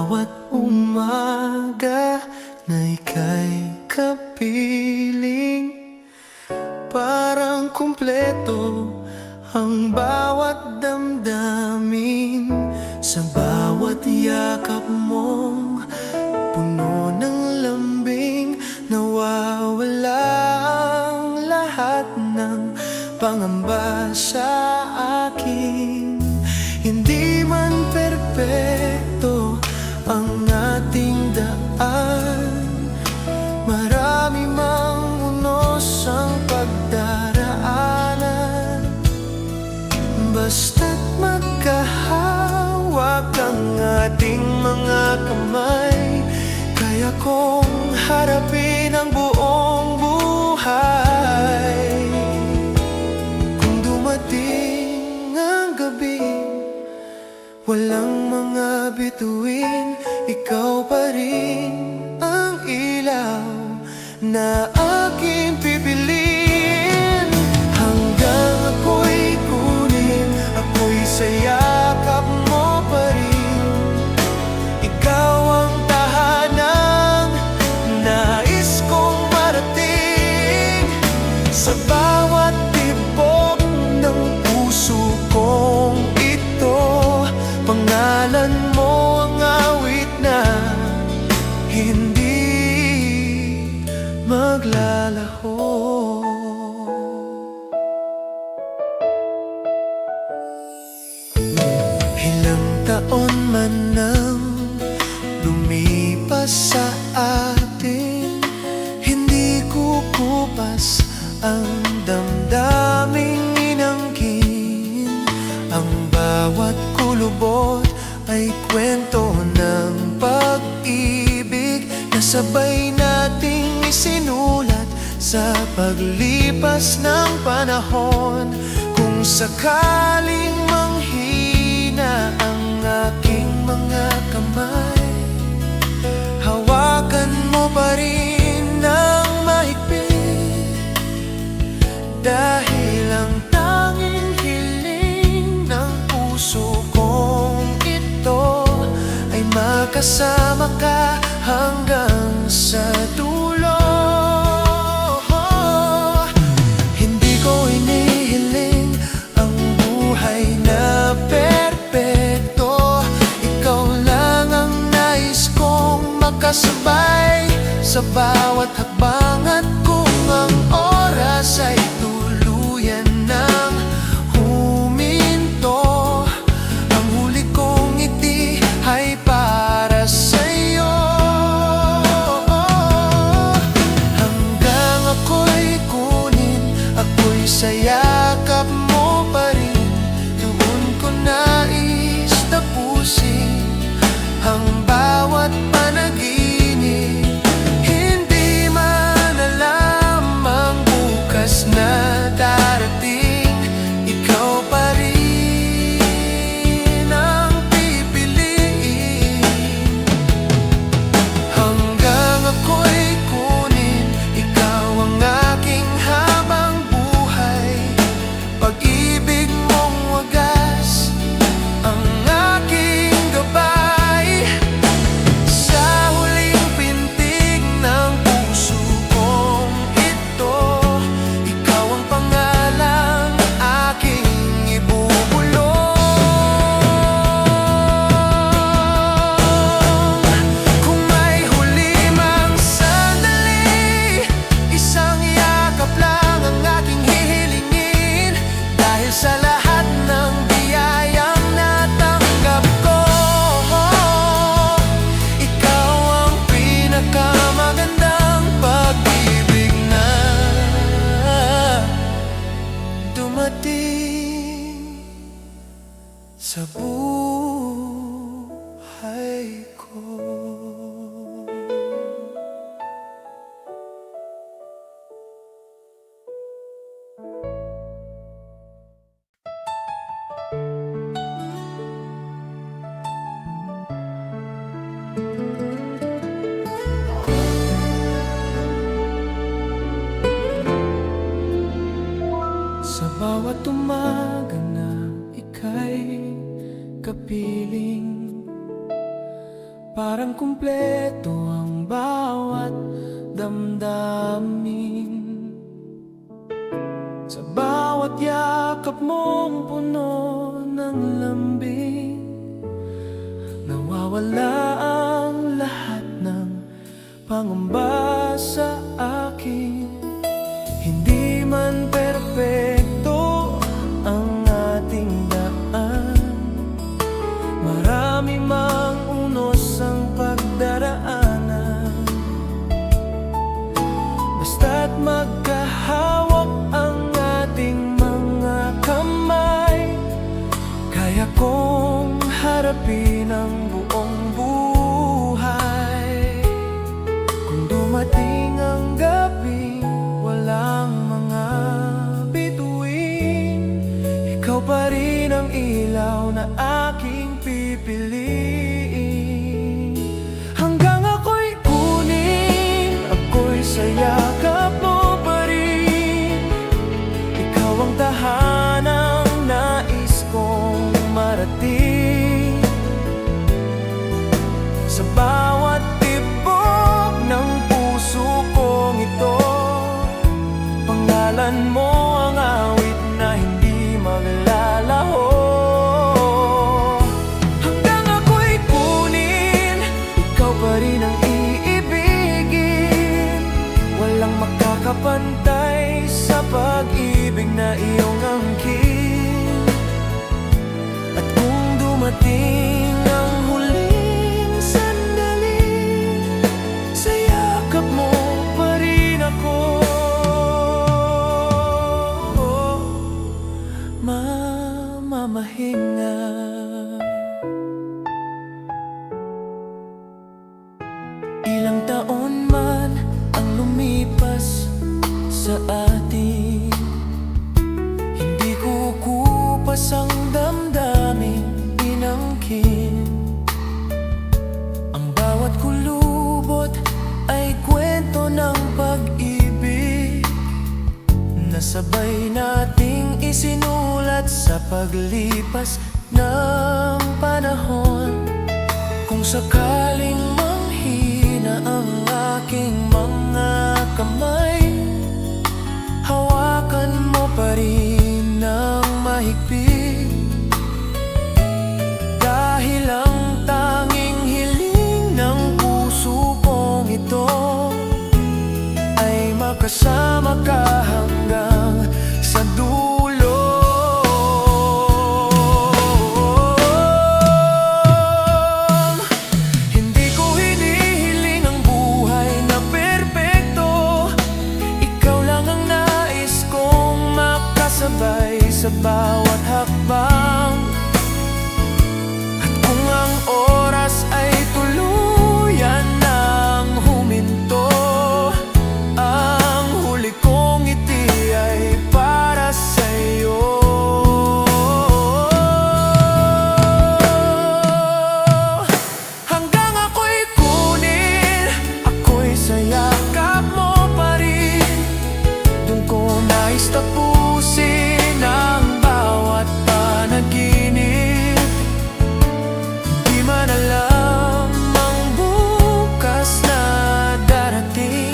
bawat umaga na ika'y kapiling, parang kumpleto ang bawat damdamin. Sa bawat yakap mong puno ng lambing, nawawala ang lahat ng pangamba sa akin. Hindi man perpekto ang ating daan, marami mang unos ang pagdaraanan. Basta't magkahawak ang ating mga kamay, kaya kong harapin ang buong buhay. Kung dumating ang gabi, walang mga bituin, ikaw pa rin ang ilaw na aking pipiliin. Hanggang ako'y kunin, ako'y sa yakap mo pa rin. Ikaw ang tahanang nais kong marating. Sa bawat tibok ng puso kong ito, pangalan mo ang awit na hindi maglalaho. Ilang taon man nang lumipas sa atin, hindi kukupas ang damdaming inangkin. Ang bawat kulubot ay kwento ng pag-ibig na sabay nating isinulat sa paglipas ng panahon. Kung sakaling manghina ang aking mga kamay, hawakan mo pa rin ng mahigpit, dahil ang tanging hiling ng puso kong ito ay makasama ka hanggang sa dulo. Hindi ko inihiling ang buhay na perpekto, ikaw lang ang nais kong makasabay sa bawat hakbang. At kung ang oras ay tuluyan ng huminto, ang huli kong ngiti ay para sa'yo. Hanggang ako'y kunin, ako'y sa yakap mo pa rin. Doon ko nais tapusin ang bawat panaginip. Hindi man alam ang bukas na darating, ikaw pa rin ang pipiliin. Hanggang ako'y kunin, ikaw ang aking habang buhay. Pag-ibig mong wagas ang aking gabay. Sa huling pintig ng puso kong ito, ikaw ang pangalang aking ibubulong. Kung may huli mang sandali, isang yakap lang ang aking hihilingin. Dahil sa lahat ng biyayang natanggap ko, ikaw ang pinakamagandang pag-ibig na dumating sa buhay ko. Sa bawat umaga na ika'y kapiling, Parang kumpleto ang bawat damdamin. Sa bawat yakap mong puno ng lambing, nawawala ang lahat ng pangamba sa akin. Hindi man perpekto ang ating daan, marami mang unos ang pagdaraanan. Basta't magkahawak ang ating mga kamay, kaya kong harapin ang buong buhay. Kung dumating ang gabing walang mga bituin, ikaw pa rin ang ilaw na aking pipiliin. Hanggang ako'y kunin, ako'y sa yakap mo pa rin. Ikaw ang tahanang nais kong marating. Sa bawat tibok ng puso kong ito, pangalan mo ang awit na hindi maglalaho. Hanggang ako'y kunin, ikaw pa rin ang iibigin. Walang makakapantay sa pag-ibig na iyong angkin. At kung dumating ang huling sandali, sa yakap mo pa rin ako mamamahinga. Ilang taon man ang lumipas sa atin, hindi kukupas ang damdaming inangkin. Ang bawat kulubot ay kwento ng pag-ibig na sabay nating isinulat sa paglipas ng panahon. Kung sakaling manghina ang aking mga kamay, hawakan mo pa rin ng mahigpit. Dahil ang tanging hiling ng puso kong ito ay makasama ka hanggang sa dulo. Hindi ko hinihiling ang buhay na perpekto, ikaw lang ang nais kong makasabay sa bawat hakbang. At kung ang oras ay tuluyan ng huminto, ang huli kong ngiti ay para sa'yo. Hanggang ako'y kunin, ako'y sa yakap mo pa rin. Doon ko nais tapusin ang bawat panaginip. Di man alam ang bukas na darating,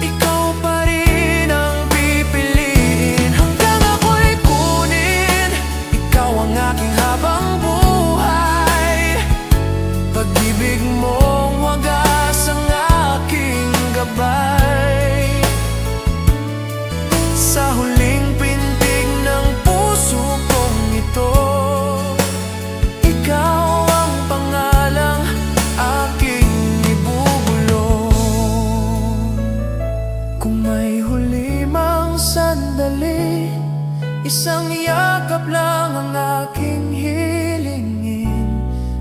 ikaw pa rin ang pipiliin. Hanggang ako'y kunin, ikaw ang aking habang buhay. Pag-ibig mong wagas ang aking gabay. Sa huling pintig ng puso kong ito, ikaw ang pangalang aking ibubulong. Kung may huli mang sandali, isang yakap lang ang aking hilingin.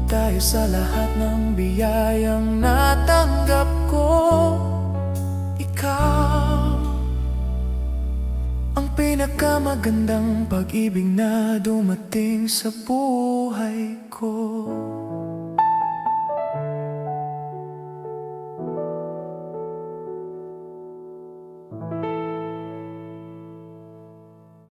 Dahil sa lahat ng biyayang natanggap ko, ikaw ang pinakamagandang pag-ibig na dumating sa buhay ko.